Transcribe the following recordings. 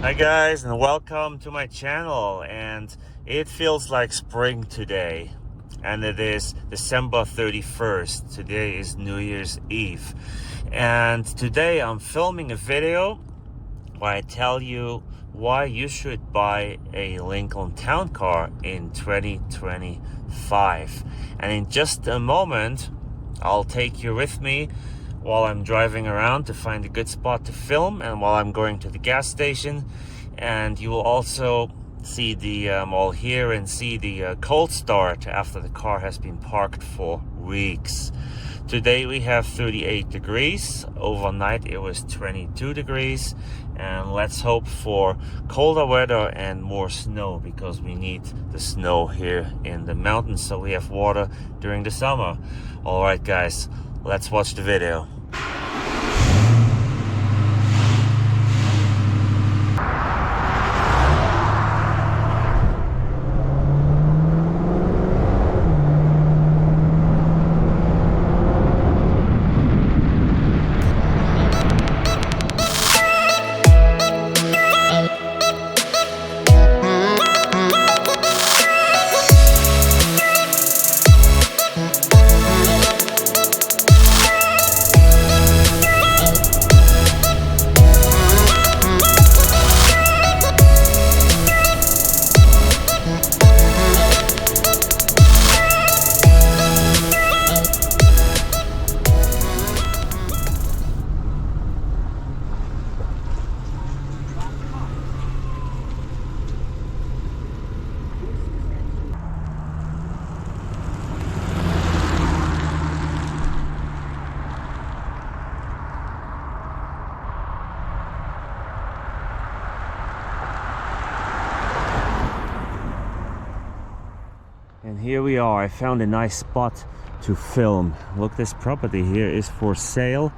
Hi guys, and welcome to my channel. And it feels like spring today, and it is December 31st. Today is New Year's Eve, and today I'm filming a video where I tell you why you should buy a Lincoln Town Car in 2025. And in just a moment I'll take you with me while I'm driving around to find a good spot to film, and while I'm going to the gas station. And you will also see the all hear and see the cold start after the car has been parked for weeks. Today we have 38 degrees. Overnight it was 22 degrees, and let's hope for colder weather and more snow, because we need the snow here in the mountains so we have water during the summer. All right guys, let's watch the video. And here we are. I found a nice spot to film. Look, this property here is for sale,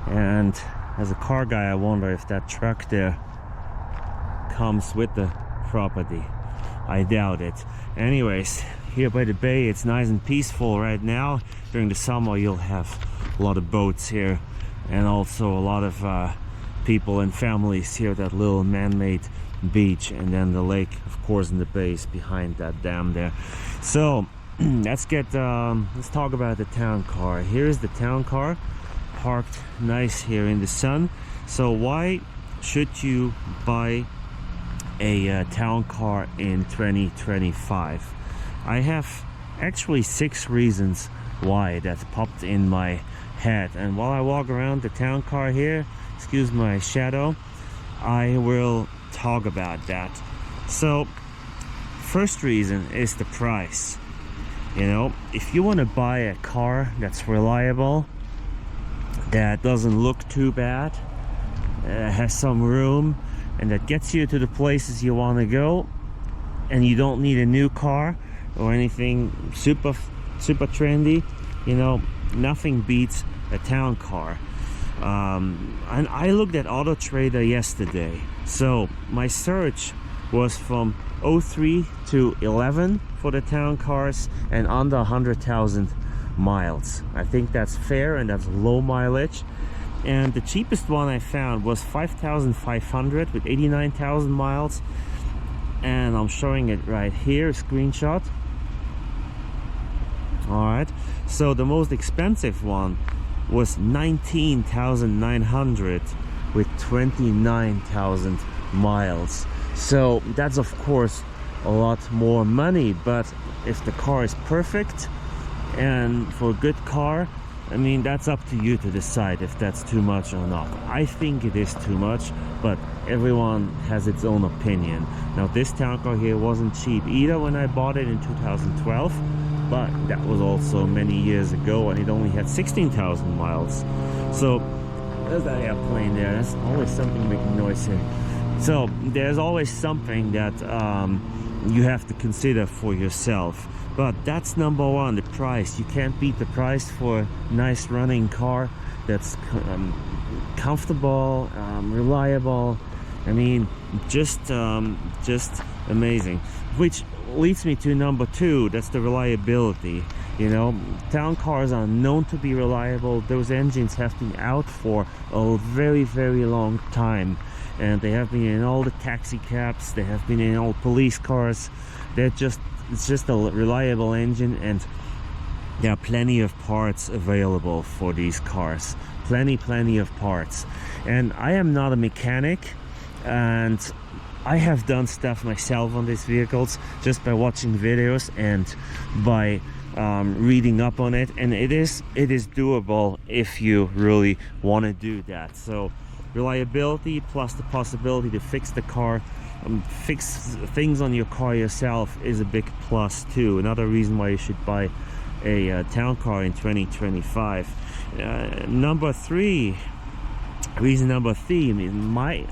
and as a car guy I wonder if that truck there comes with the property. I doubt it. Anyways, here by the bay it's nice and peaceful right now. During the summer you'll have a lot of boats here, and also a lot of people and families here at that little man-made beach, and then the lake of course in the base behind that dam there. So let's talk about the town car. Here's the town car parked nice here in the sun. So why should you buy a town car in 2025? I have actually 6 reasons why that popped in my head, and while I walk around the town car here, excuse my shadow, I will talk about that. So first reason is the price. You know, if you want to buy a car that's reliable, that doesn't look too bad, has some room, and that gets you to the places you want to go, and you don't need a new car or anything super trendy, you know, nothing beats a town car. And I looked at Auto Trader yesterday. So my search was from 03 to 11 for the town cars, and under 100,000 miles. I think that's fair, and that's low mileage. And the cheapest one I found was 5,500 with 89,000 miles, and I'm showing it right here, screenshot. All right, so the most expensive one was 19,900 with 29,000 miles. So that's of course a lot more money, but if the car is perfect and for a good car, I mean, that's up to you to decide if that's too much or not. I think it is too much, but everyone has its own opinion. Now this town car here wasn't cheap either when I bought it in 2012, but that was also many years ago, and it only had 16,000 miles. So there's that airplane there. That's always something making noise here. So there's always something that you have to consider for yourself. But that's number one, the price. You can't beat the price for a nice running car that's comfortable, reliable. I mean, just amazing. Which leads me to number two, that's the reliability. You know, town cars are known to be reliable. Those engines have been out for a very, very long time, and they have been in all the taxi cabs, they have been in all police cars. It's just a reliable engine, and there are plenty of parts available for these cars. Plenty of parts. And I am not a mechanic, and I have done stuff myself on these vehicles just by watching videos and by reading up on it, and it is doable if you really want to do that. So reliability plus the possibility to fix the car, fix things on your car yourself, is a big plus too. Another reason why you should buy a town car in 2025. Reason number three,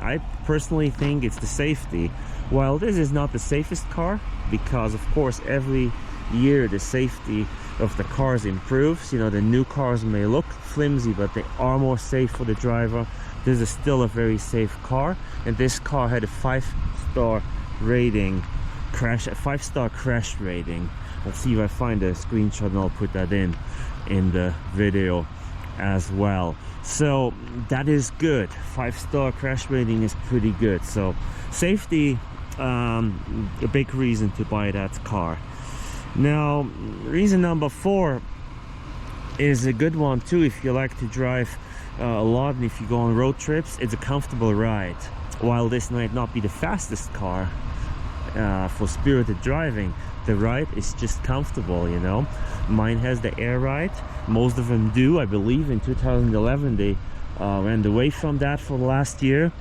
I personally think it's the safety. While this is not the safest car, because of course every year the safety of the cars improves. You know, the new cars may look flimsy, but they are more safe for the driver. This is still a very safe car, and this car had a 5-star rating, a 5-star crash rating. Let's see if I find a screenshot, and I'll put that in the video as well. So that is good. 5-star crash rating is pretty good. So safety, a big reason to buy that car. Now, reason number 4 is a good one too. If you like to drive a lot, and if you go on road trips, it's a comfortable ride. While this might not be the fastest car for spirited driving, the ride is just comfortable, you know. Mine has the air ride. Most of them do. I believe in 2011 they went away from that for the last year.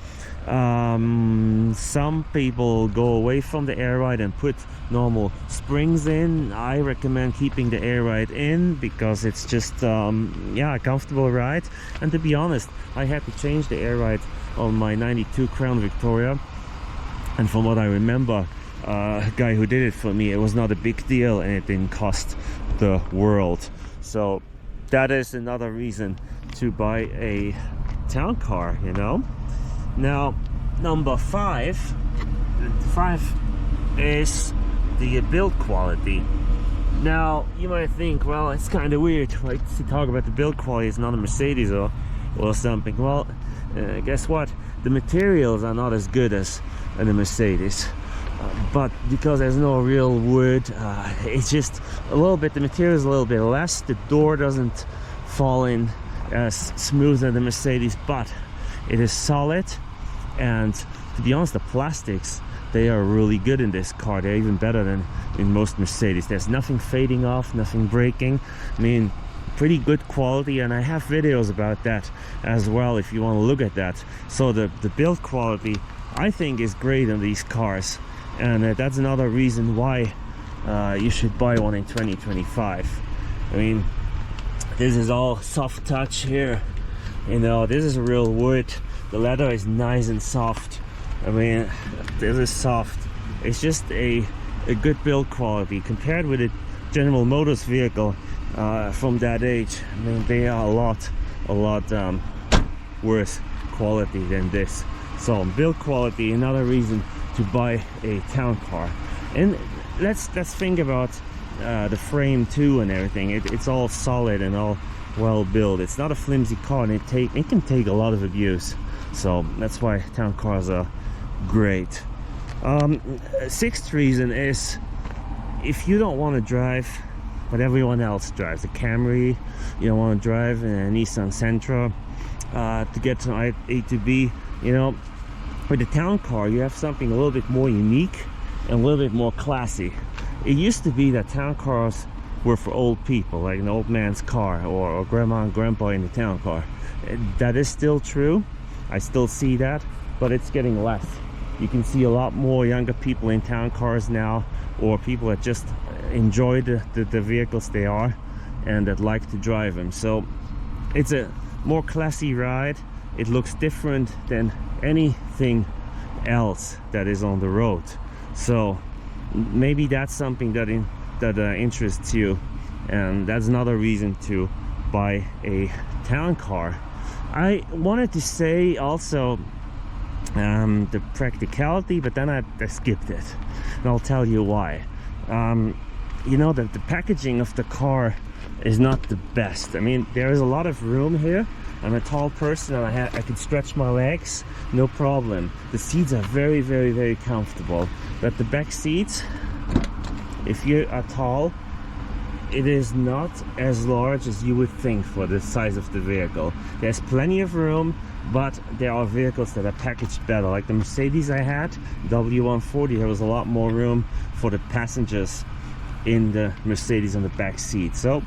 Some people go away from the air ride and put normal springs in. I recommend keeping the air ride in because it's just a comfortable ride. And to be honest, I had to change the air ride on my 92 Crown Victoria, and from what I remember, a guy who did it for me, it was not a big deal, and it didn't cost the world. So that is another reason to buy a town car, you know. Now, number 5 is the build quality. Now, you might think, well, it's kind of weird, like, to talk about the build quality. It's not a Mercedes or something. Well, guess what? The materials are not as good as the Mercedes. But because there's no real wood, it's just a little bit, the material is a little bit less. The door doesn't fall in as smooth as the Mercedes, but it is solid. And to be honest, the plastics, they are really good in this car. They're even better than in most Mercedes. There's nothing fading off, nothing breaking. I mean, pretty good quality, and I have videos about that as well if you want to look at that. So the build quality, I think, is great on these cars, and that's another reason why you should buy one in 2025. I mean, this is all soft touch here, you know. This is real wood. The leather is nice and soft. I mean, this is soft. It's just a good build quality compared with a General Motors vehicle from that age. I mean, they are a lot worse quality than this. So build quality, another reason to buy a town car. And let's think about the frame too and everything. It's all solid and all well built. It's not a flimsy car, and it can take a lot of abuse. So that's why town cars are great. 6th reason is, if you don't want to drive what everyone else drives, a Camry, you don't want to drive a Nissan Sentra to get from A to B, you know, with the town car you have something a little bit more unique and a little bit more classy. It used to be that town cars were for old people, like an old man's car, or grandma and grandpa in the town car. That is still true. I still see that, but it's getting less. You can see a lot more younger people in town cars now, or people that just enjoy the vehicles they are and that like to drive them. So it's a more classy ride. It looks different than anything else that is on the road. So maybe that's something that interests you, and that's another reason to buy a town car. I wanted to say also the practicality, but then I skipped it, and I'll tell you why. you know, the packaging of the car is not the best. I mean, there is a lot of room here. I'm a tall person and I can stretch my legs, no problem. The seats are very, very, very comfortable. But the back seats, if you are tall, it is not as large as you would think for the size of the vehicle. There's plenty of room, but there are vehicles that are packaged better. Like the Mercedes I had, W140, there was a lot more room for the passengers in the Mercedes on the back seat. So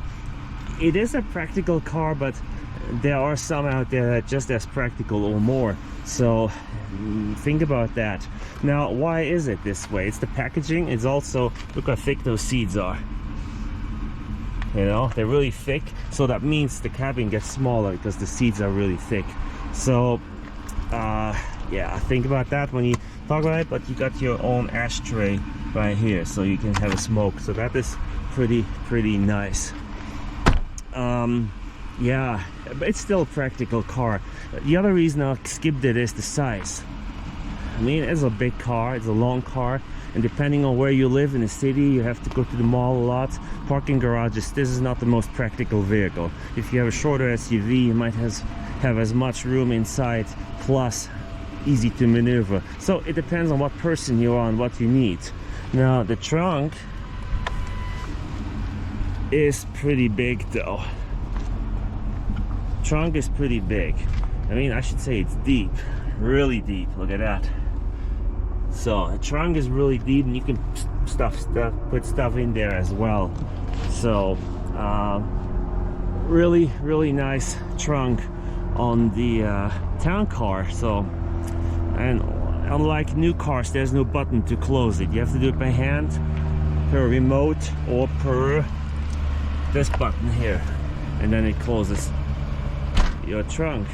it is a practical car, but there are some out there that are just as practical or more. So think about that. Now, why is it this way? It's the packaging. It's also, look how thick those seats are. You know, they're really thick, so that means the cabin gets smaller because the seats are really thick. So yeah, think about that when you talk about it. But you got your own ashtray right here, so you can have a smoke. So that is pretty nice. Yeah, but it's still a practical car. The other reason I skipped it is the size. I mean, it's a big car, it's a long car, and depending on where you live in the city, you have to go to the mall a lot. Parking garages, this is not the most practical vehicle. If you have a shorter SUV, you might have as much room inside, plus easy to maneuver. So it depends on what person you are and what you need. Now, the trunk is pretty big though. Trunk is pretty big. I mean, I should say it's deep, really deep. Look at that. So the trunk is really deep, and you can put stuff in there as well. So really nice trunk on the town car. So, and unlike new cars, there's no button to close it. You have to do it by hand, per remote, or per this button here, and then it closes your trunk.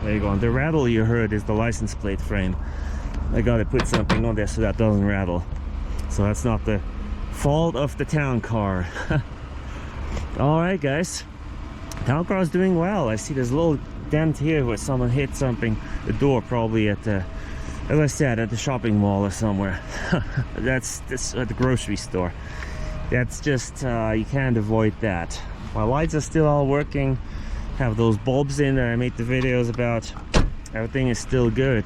There you go. And the rattle you heard is the license plate frame. I gotta put something on there so that doesn't rattle. So that's not the fault of the town car. All right, guys, town car is doing well. I see there's a little dent here where someone hit something, the door, probably at the, as I said, at the shopping mall or somewhere. That's at the grocery store. That's just you can't avoid that. My lights are still all working, have those bulbs in there I made the videos about. Everything is still good,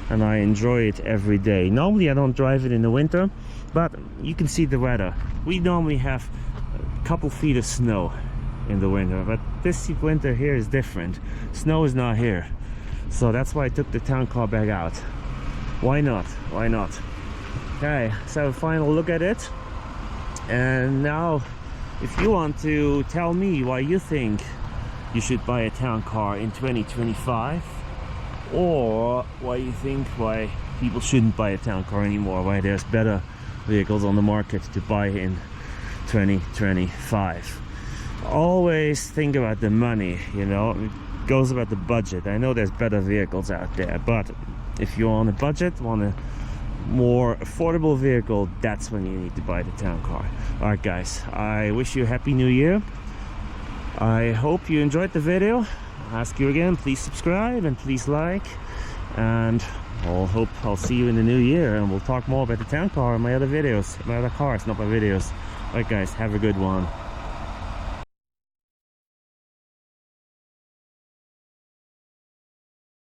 and I enjoy it every day. Normally I don't drive it in the winter, but you can see the weather. We normally have a couple feet of snow in the winter, but this winter here is different. Snow is not here, so that's why I took the town car back out. Why not? Why not? Okay, so a final look at it. And now, if you want to tell me why you think you should buy a town car in 2025, or why you think why people shouldn't buy a town car anymore, why there's better vehicles on the market to buy in 2025. Always think about the money, you know, it goes about the budget. I know there's better vehicles out there, but if you're on a budget, want a more affordable vehicle, that's when you need to buy the town car. All right, guys, I wish you a happy new year. I hope you enjoyed the video. I'll ask you again, please subscribe and please like, and I'll hope I'll see you in the new year, and we'll talk more about the town car and my other videos, my other cars, not my videos. All right, guys, have a good one.